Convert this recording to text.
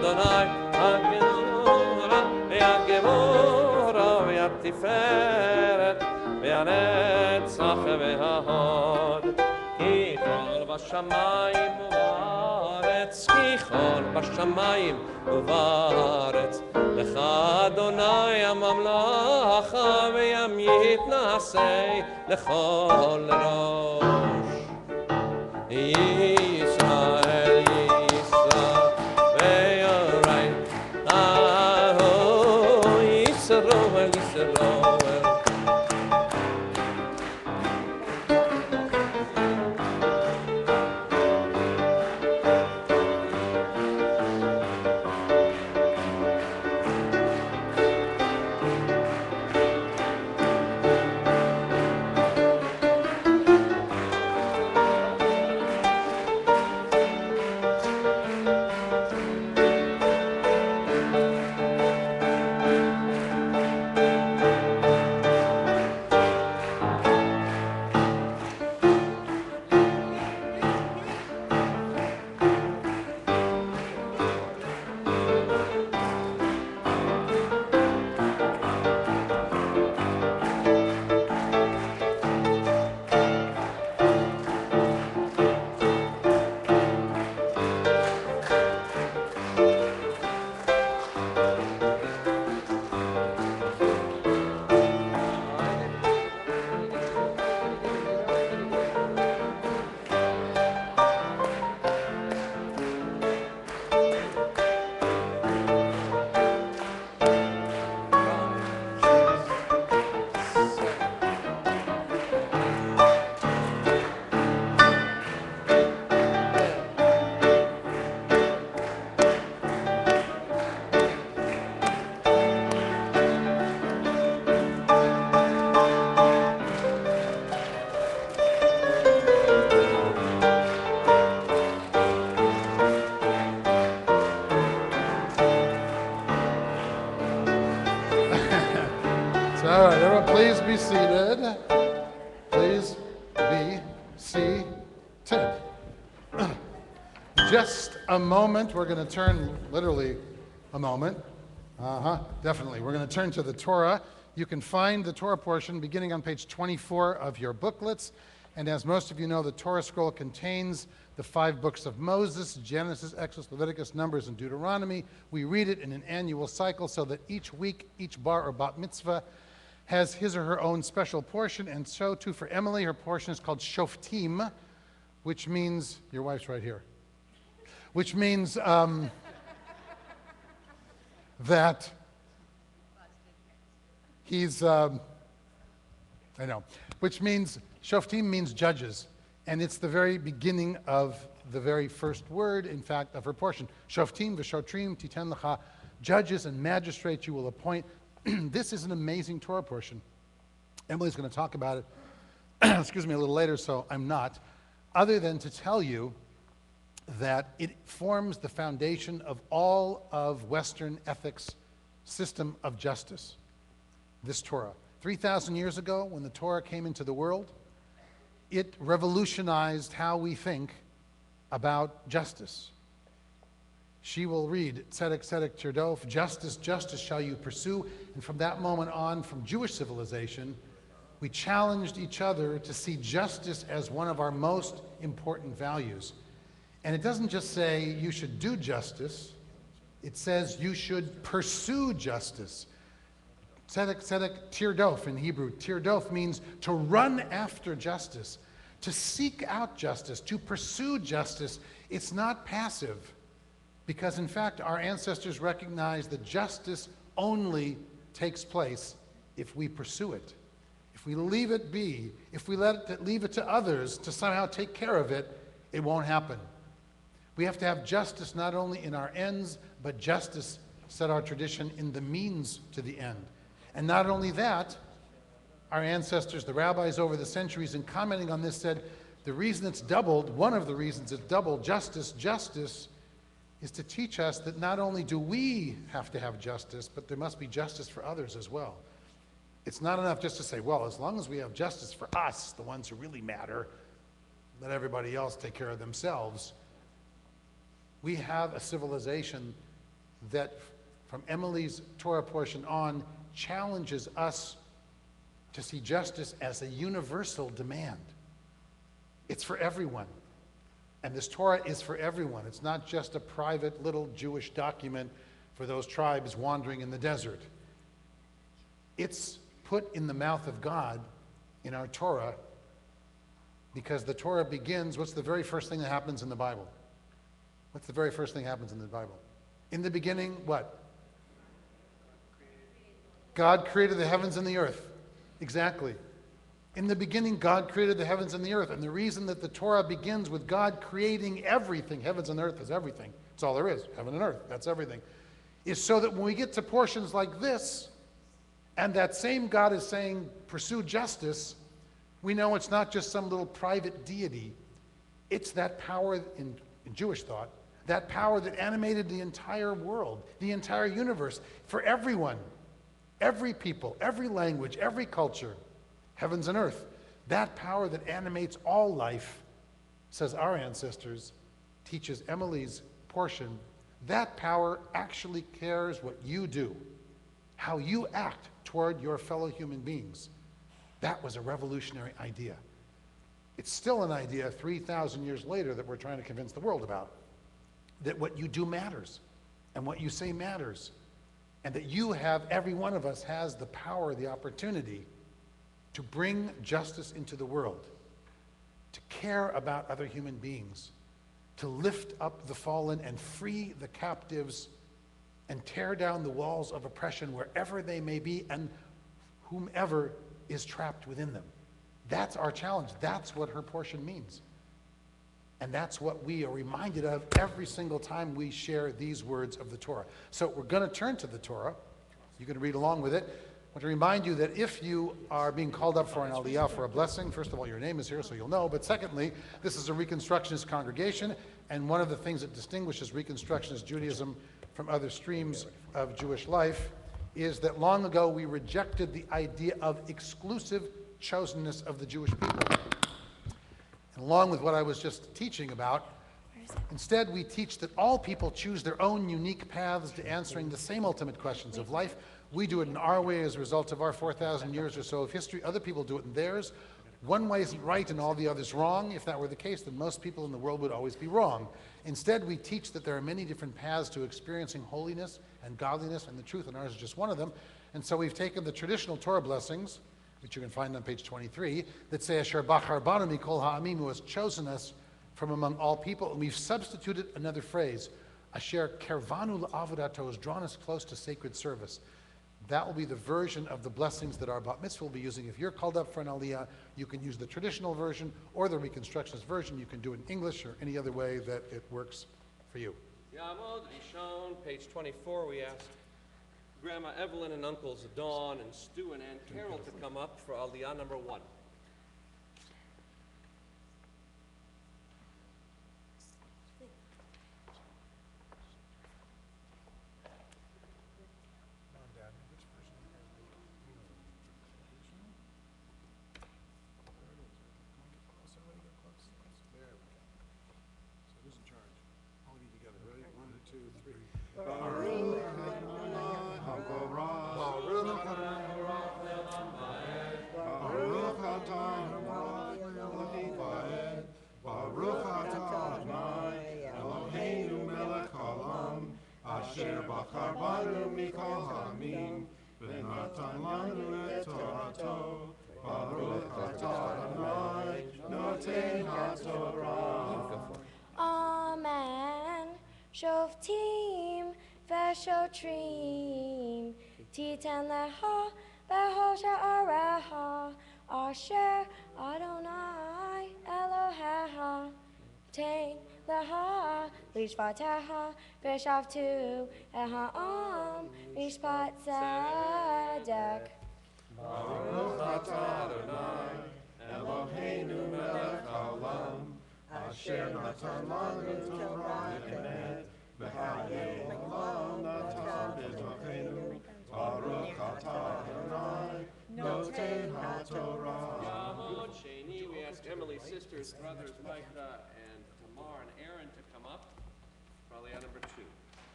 Adonai HaGevura VeHaGevura VeHaTiferet VeHaNetzach VeHaHod Ki chol b'shamayim u'ba'aretz Ki chol b'shamayim u'ba'aretz Lecha Adonai HaMamlacha VeYamyit Na'aseh Lechol Rosh Yisrael Yisrael VeYorai Aho Yisrael Yisrael All right, everyone, please be seated. Please be seated. Just a moment. We're going to turn, literally a moment. Definitely. We're going to turn to the Torah. You can find the Torah portion beginning on page 24 of your booklets. And as most of you know, the Torah scroll contains the 5 books of Moses, Genesis, Exodus, Leviticus, Numbers, and Deuteronomy. We read it in an annual cycle so that each week, each bar or bat mitzvah has his or her own special portion, and so too for Emily. Her portion is called Shoftim, which means, your wife's right here, which means that he's, I know, which means, Shoftim means judges, and it's the very beginning of the very first word, in fact, of her portion. Shoftim v'shotrim titen lecha, judges and magistrates you will appoint. This is an amazing Torah portion. Emily's going to talk about it, excuse me, a little later, so I'm not, other than to tell you that it forms the foundation of all of Western ethics system of justice, this Torah. 3,000 years ago, when the Torah came into the world, it revolutionized how we think about justice. She will read, tzedek, tzedek, tirdof, justice, justice shall you pursue. And from that moment on, from Jewish civilization, we challenged each other to see justice as one of our most important values. And it doesn't just say you should do justice, it says you should pursue justice. Tzedek, tzedek, tirdof in Hebrew. Tirdof means to run after justice, to seek out justice, to pursue justice. It's not passive. Because in fact, our ancestors recognized that justice only takes place if we pursue it. If we leave it be, if we leave it to others to somehow take care of it, it won't happen. We have to have justice not only in our ends, but justice, said our tradition, in the means to the end. And not only that, our ancestors, the rabbis over the centuries, in commenting on this said, the reason it's doubled, one of the reasons it's doubled, justice, is to teach us that not only do we have to have justice, but there must be justice for others as well. It's not enough just to say, well, as long as we have justice for us, the ones who really matter, let everybody else take care of themselves. We have a civilization that from Emily's Torah portion on challenges us to see justice as a universal demand. It's for everyone. And this Torah is for everyone. It's not just a private little Jewish document for those tribes wandering in the desert. It's put in the mouth of God in our Torah because the Torah begins, what's the very first thing that happens in the Bible? What's the very first thing that happens in the Bible? In the beginning, what? God created the heavens and the earth. Exactly. In the beginning, God created the heavens and the earth. And the reason that the Torah begins with God creating everything, heavens and earth is everything. That's all there is, heaven and earth, that's everything. Is so that when we get to portions like this, and that same God is saying, pursue justice, we know it's not just some little private deity. It's that power in Jewish thought, that power that animated the entire world, the entire universe, for everyone, every people, every language, every culture, heavens and earth. That power that animates all life, says our ancestors, teaches Emily's portion. That power actually cares what you do, how you act toward your fellow human beings. That was a revolutionary idea. It's still an idea 3,000 years later that we're trying to convince the world about. That what you do matters, and what you say matters, and that you have, every one of us has the power, the opportunity to bring justice into the world, to care about other human beings, to lift up the fallen and free the captives and tear down the walls of oppression wherever they may be and whomever is trapped within them. That's our challenge. That's what her portion means. And that's what we are reminded of every single time we share these words of the Torah. So we're going to turn to the Torah. You can read along with it. I want to remind you that if you are being called up for an aliyah, for a blessing, first of all, your name is here, so you'll know. But secondly, this is a Reconstructionist congregation, and one of the things that distinguishes Reconstructionist Judaism from other streams of Jewish life is that long ago we rejected the idea of exclusive chosenness of the Jewish people. And along with what I was just teaching about, instead we teach that all people choose their own unique paths to answering the same ultimate questions of life. We do it in our way as a result of our 4,000 years or so of history. Other people do it in theirs. One way isn't right and all the others wrong. If that were the case, then most people in the world would always be wrong. Instead, we teach that there are many different paths to experiencing holiness and godliness and the truth, and ours is just one of them. And so we've taken the traditional Torah blessings, which you can find on page 23, that say, Asher bachar banu mikol ha'amim, who has chosen us from among all people, and we've substituted another phrase, Asher kervanu la'avodato, has drawn us close to sacred service. That will be the version of the blessings that our bat mitzvah will be using. If you're called up for an aliyah, you can use the traditional version or the Reconstructionist version. You can do it in English or any other way that it works for you. Yamod Rishon, page 24, we asked Grandma Evelyn and Uncles Dawn and Stu and Aunt Carol to come up for aliyah number 1. Asher bachar banu mikol ha'amim, v'natan lanu et Torato, Baruch atah Adonai, noten ha'torah. Amen. Shoftim v'shotrim, titan lecha b'chol she'arecha, Asher Adonai Elohecha, tein lecha lishvatecha v'shavtu eha'am mishpat tzedek. Baruch atah Adonai, Eloheinu melech haolam, Asher natan lanu Torah emet, v'hayei olam natan b'tochenu, Baruch atah Adonai, noten ha'torah. Yamod Sheni, we asked Emily's sisters, brothers Micah and Tamar and Aaron to come up for aliyah number 2.